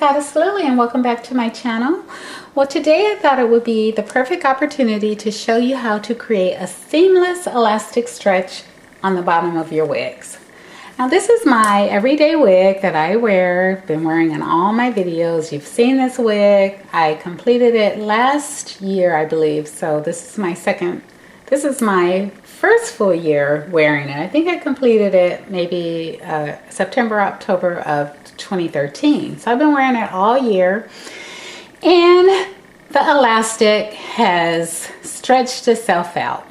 Goddess Lily, and welcome back to my channel. Well, today I thought it would be the perfect opportunity to show you how to create a seamless elastic stretch on the bottom of your wigs. Now this is my everyday wig that I wear. Been wearing in all my videos. You've seen this wig. I completed it last year, I believe. So this is my first full year wearing it. I think I completed it maybe September, October of 2013. So I've been wearing it all year, and the elastic has stretched itself out.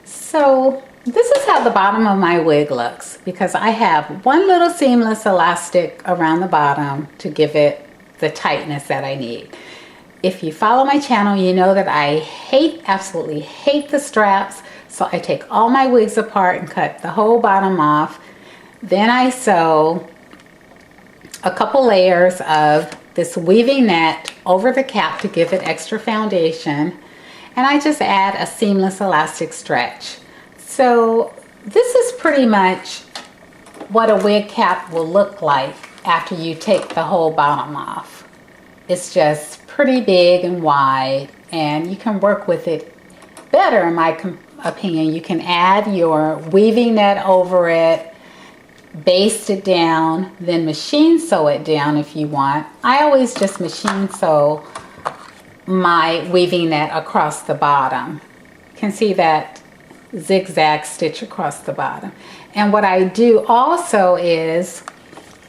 So this is how the bottom of my wig looks, because I have one little seamless elastic around the bottom to give it the tightness that I need. If you follow my channel, you know that I absolutely hate the straps. So I take all my wigs apart and cut the whole bottom off. Then I sew a couple layers of this weaving net over the cap to give it extra foundation. And I just add a seamless elastic stretch. So this is pretty much what a wig cap will look like after you take the whole bottom off. It's just pretty big and wide, and you can work with it better, in my opinion. You can add your weaving net over it, baste it down, then machine sew it down if you want. I always just machine sew my weaving net across the bottom. You can see that zigzag stitch across the bottom. And what I do also is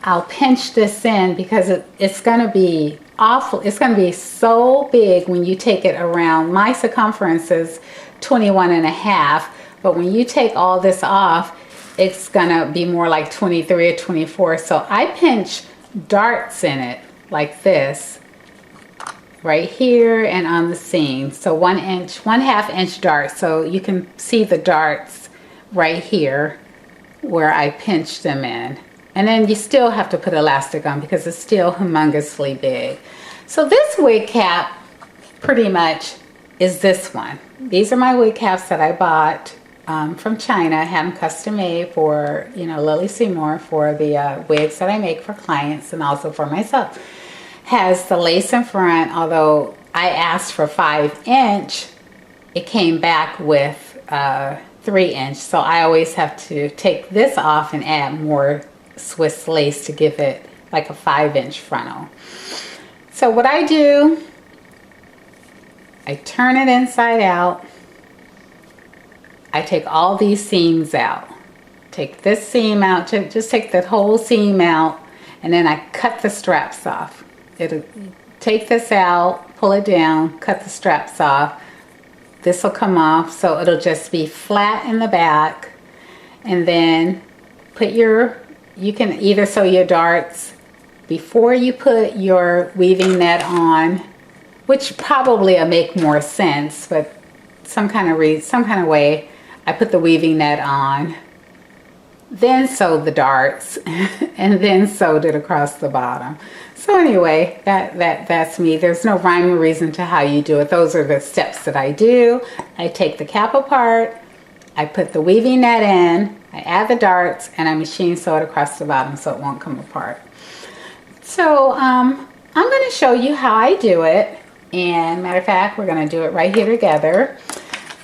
I'll pinch this in, because it's going to be awful. It's going to be so big when you take it around. My circumference is 21.5, but when you take all this off, it's going to be more like 23 or 24. So I pinch darts in it like this, right here and on the seam. So 1.5 inch darts. So you can see the darts right here where I pinch them in. And then you still have to put elastic on because it's still humongously big. So this wig cap pretty much is this one. These are my wig caps that I bought from China. I had them custom made for, Lily Seymour, for the wigs that I make for clients and also for myself. Has the lace in front, although I asked for 5 inch, it came back with 3 inch. So I always have to take this off and add more Swiss lace to give it like a 5 inch frontal. So what I do, I turn it inside out. I take all these seams out. Take this seam out, just take the whole seam out, and then I cut the straps off. It'll take this out, pull it down, cut the straps off. This will come off, so it'll just be flat in the back. And then you can either sew your darts before you put your weaving net on, which probably will make more sense, but some kind of way I put the weaving net on, then sewed the darts, and then sewed it across the bottom. So anyway, that's me. There's no rhyme or reason to how you do it. Those are the steps that I do. I take the cap apart, I put the weaving net in, I add the darts, and I machine sew it across the bottom so it won't come apart. So I'm going to show you how I do it. And matter of fact, we're going to do it right here together.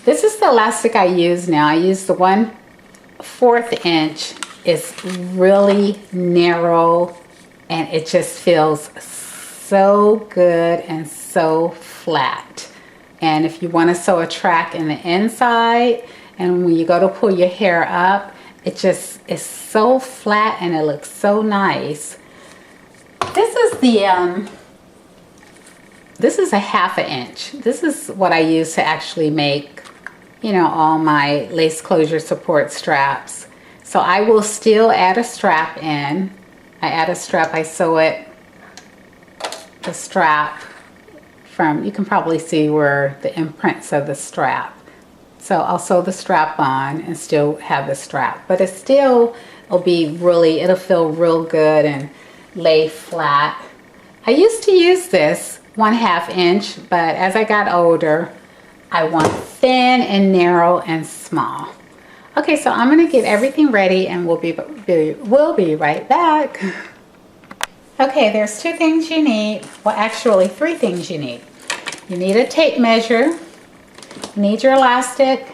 This is the elastic I use now. I use the 1/4 inch. It's really narrow, and it just feels so good and so flat. And if you want to sew a track in the inside, and when you go to pull your hair up, it just is so flat and it looks so nice. This is this is a 1/2 inch. This is what I use to actually make, all my lace closure support straps. So I will still add a strap in. I add a strap, I sew it, the strap from, you can probably see where the imprints of the strap. So I'll sew the strap on and still have the strap, but it'll feel real good and lay flat. I used to use this 1/2 inch, but as I got older, I want thin and narrow and small. Okay, so I'm going to get everything ready, and we'll be right back. Okay, there's two things you need. Well, actually three things you need. You need a tape measure, you need your elastic,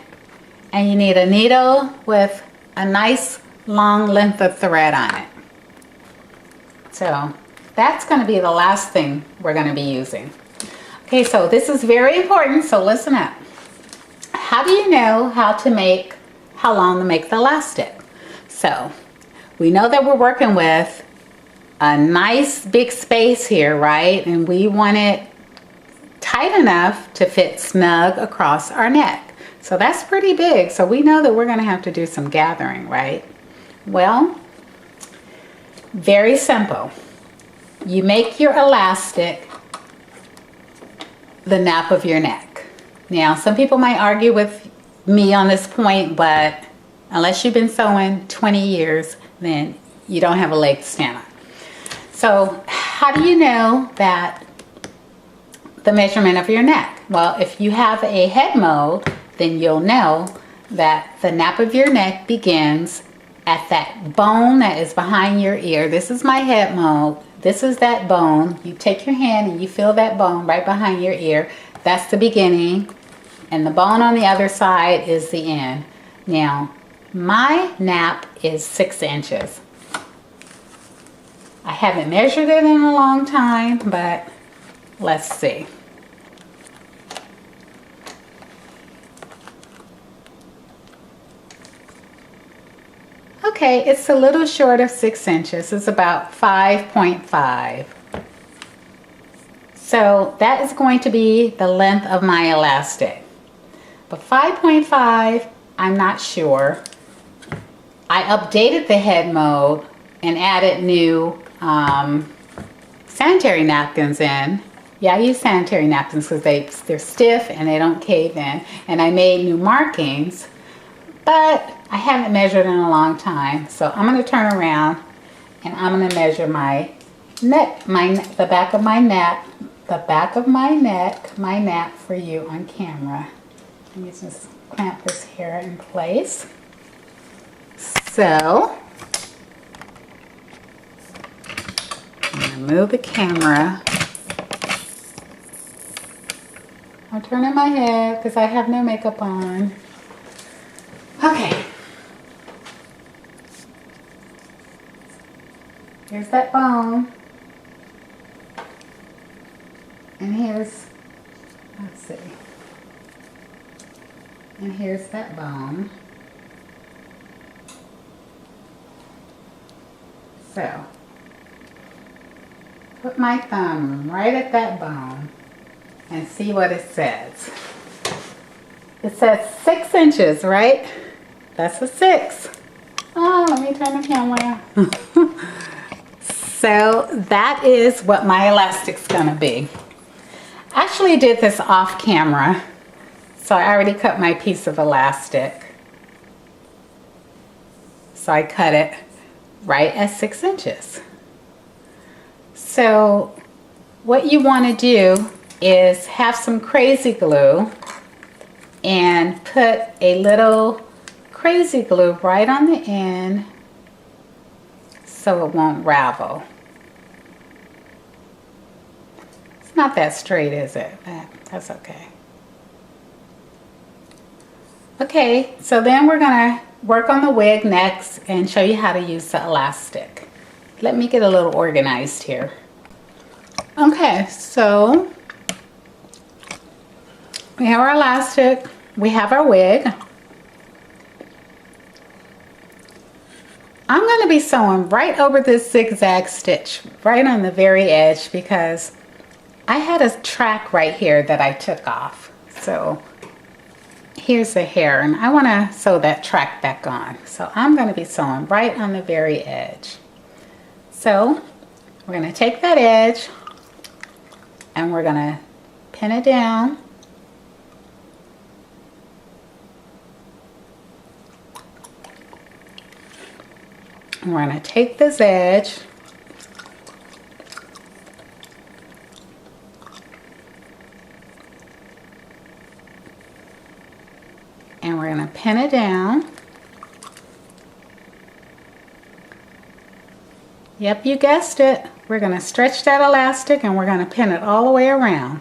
and you need a needle with a nice long length of thread on it. So that's going to be the last thing we're going to be using. Okay, so this is very important, so listen up. How do you know how long to make the elastic? So we know that we're working with a nice big space here, right? And we want it tight enough to fit snug across our neck. So that's pretty big. So we know that we're going to have to do some gathering, right? Well, very simple. You make your elastic the nape of your neck. Now, some people might argue with me on this point, but unless you've been sewing 20 years, then you don't have a leg to stand on. So how do you know that the measurement of your neck? Well, if you have a head mold, then you'll know that the nape of your neck begins at that bone that is behind your ear. This is my head mold. This is that bone. You take your hand and you feel that bone right behind your ear. That's the beginning. And the bone on the other side is the end. Now, my nape is 6 inches. I haven't measured it in a long time, but let's see. Okay, it's a little short of 6 inches. It's about 5.5. So that is going to be the length of my elastic. But 5.5, I'm not sure. I updated the head mold and added new sanitary napkins in. Yeah, I use sanitary napkins because they're stiff and they don't cave in. And I made new markings, but I haven't measured in a long time. So I'm going to turn around and I'm going to measure my neck, the back of my neck, my nape for you on camera. Let me just clamp this hair in place. So I'm going to move the camera. I'm turning my head because I have no makeup on. Okay. Here's that bone. And here's, let's see. And here's that bone. So, put my thumb right at that bone and see what it says. It says 6 inches, right? That's a 6. Oh, let me turn the camera. So that is what my elastic's gonna be. I actually did this off camera. So I already cut my piece of elastic. So I cut it right at 6 inches. So what you want to do is have some crazy glue and put a little crazy glue right on the end so it won't ravel. It's not that straight, is it? That's okay. Okay, so then we're gonna work on the wig next and show you how to use the elastic. Let me get a little organized here. Okay, so we have our elastic, we have our wig. I'm going to be sewing right over this zigzag stitch, right on the very edge, because I had a track right here that I took off. So here's the hair, and I want to sew that track back on. So I'm going to be sewing right on the very edge. So we're going to take that edge and we're going to pin it down. And we're going to take this edge and we're going to pin it down. Yep, you guessed it. We're going to stretch that elastic and we're going to pin it all the way around.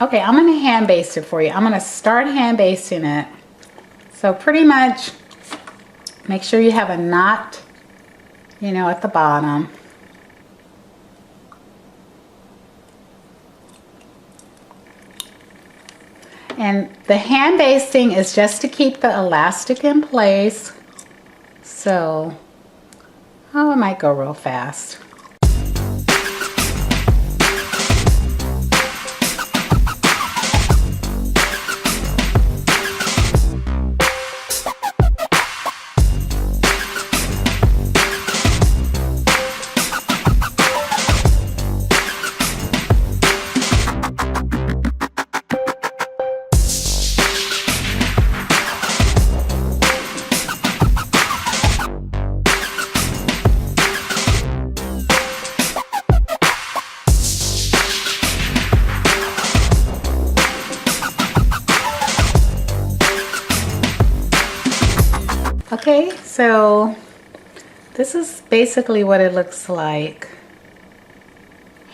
Okay, I'm going to hand baste it for you. I'm going to start hand basting it. So pretty much make sure you have a knot, you know, at the bottom. And the hand basting is just to keep the elastic in place. So, oh, it might go real fast. Okay, so this is basically what it looks like.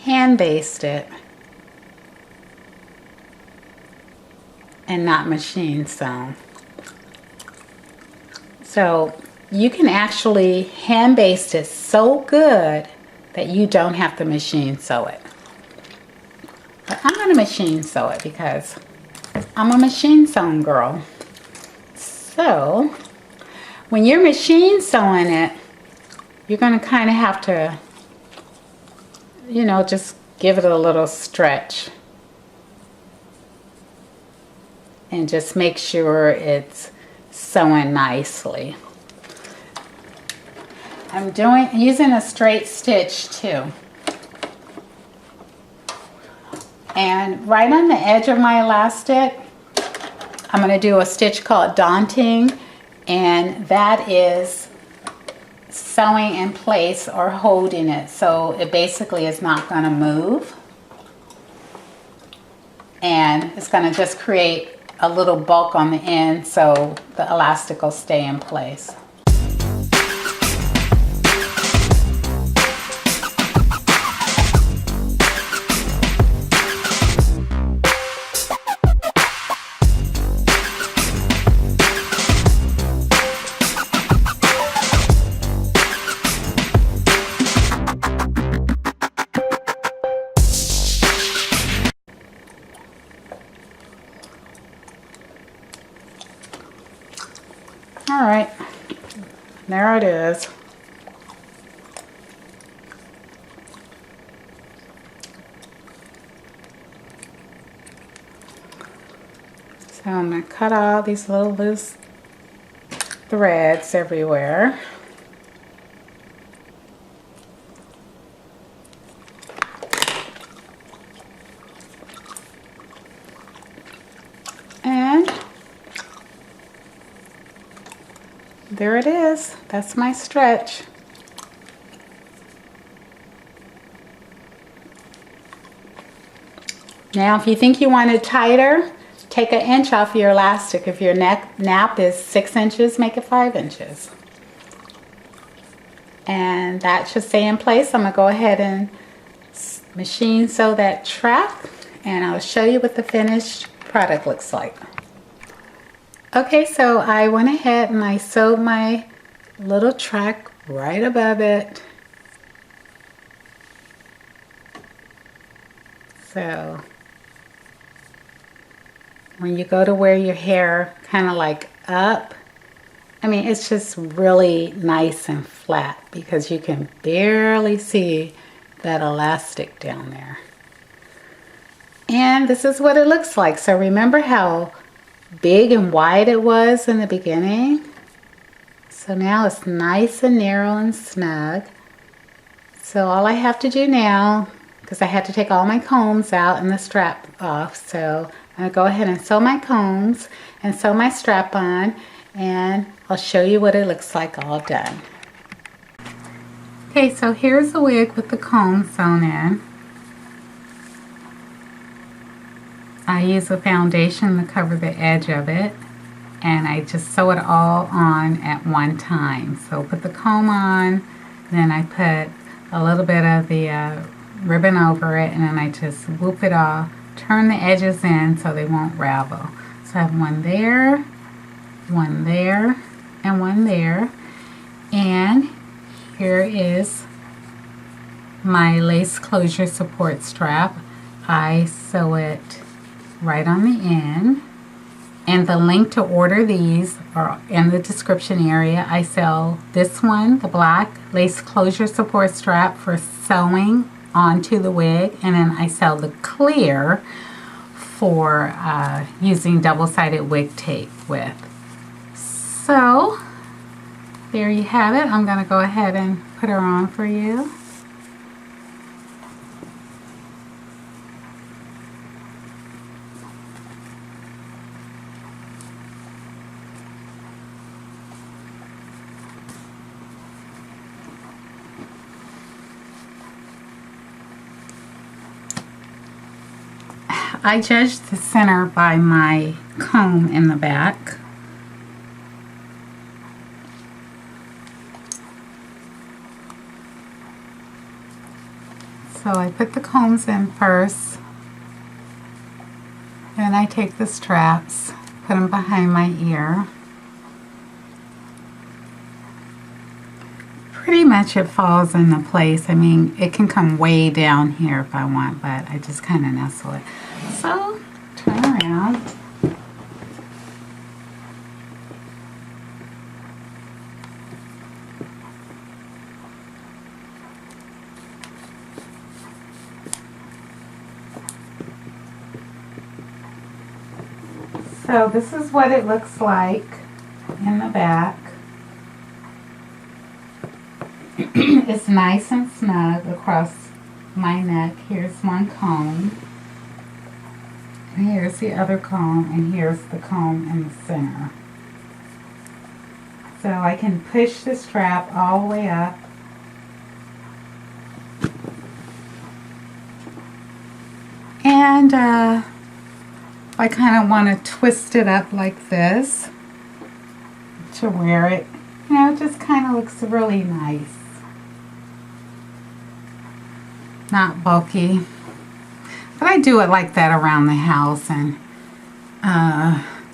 Hand baste it and not machine sewn. So you can actually hand baste it so good that you don't have to machine sew it. But I'm going to machine sew it because I'm a machine sewn girl. So when you're machine sewing it, you're going to kind of have to, you know, just give it a little stretch. And just make sure it's sewing nicely. I'm using a straight stitch too. And right on the edge of my elastic, I'm going to do a stitch called daunting. And that is sewing in place or holding it, so it basically is not going to move, and it's going to just create a little bulk on the end so the elastic will stay in place. All right, there it is. So I'm going to cut all these little loose threads everywhere. And there it is. That's my stretch. Now if you think you want it tighter, take an inch off your elastic. If your nap is 6 inches, make it 5 inches. And that should stay in place. I'm going to go ahead and machine sew that track, and I'll show you what the finished product looks like. Okay, so I went ahead and I sewed my little track right above it. So when you go to wear your hair kind of like up, I mean, it's just really nice and flat because you can barely see that elastic down there. And this is what it looks like. So remember how big and wide it was in the beginning? So now it's nice and narrow and snug. So all I have to do now, because I had to take all my combs out and the strap off, so I'm going to go ahead and sew my combs and sew my strap on, and I'll show you what it looks like all done. Okay, so here's the wig with the comb sewn in. I use a foundation to cover the edge of it, and I just sew it all on at one time. So put the comb on, then I put a little bit of the ribbon over it, and then I just whoop it off, turn the edges in so they won't ravel. So I have one there, and one there. And here is my lace closure support strap. I sew it right on the end, and the link to order these are in the description area. I sell this one, the black lace closure support strap, for sewing onto the wig, and then I sell the clear for using double-sided wig tape with. So there you have it. I'm going to go ahead and put her on for you. I judge the center by my comb in the back. So I put the combs in first, then I take the straps, put them behind my ear. Pretty much it falls into place. I mean, it can come way down here if I want, but I just kind of nestle it. So, turn around. So this is what it looks like in the back. It's nice and snug across my neck. Here's one comb, and here's the other comb, and here's the comb in the center. So I can push the strap all the way up. And I kind of want to twist it up like this to wear it. You know, it just kind of looks really nice. Not bulky. But I do it like that around the house, and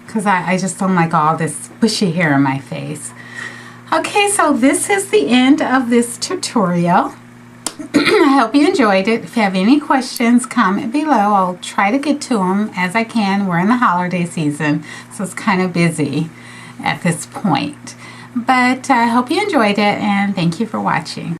because I just don't like all this bushy hair in my face. Okay, so this is the end of this tutorial. I hope you enjoyed it. If you have any questions, comment below. I'll try to get to them as I can. We're in the holiday season, so it's kind of busy at this point. But I hope you enjoyed it, and thank you for watching.